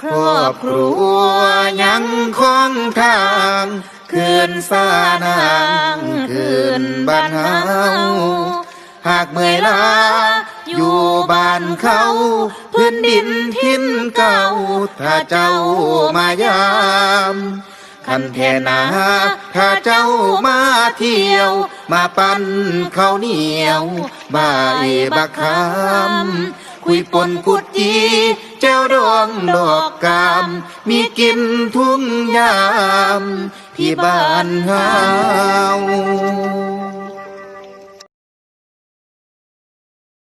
ครอบครัวยังคงทางคืนสานางคืนบ้านเฮาหากเมื่อยล้าอยู่บ้านเขาพื้นดินทินเก่าถ้าเจ้ามายามคันแทนาถ้าเจ้ามาเที่ยวมาปั่นข้าวเหนียวบ่ายบักคำคุยปนกุดจีเจ้าดวงดอกกามมีกินทุ่งยามที่บ้านเฮา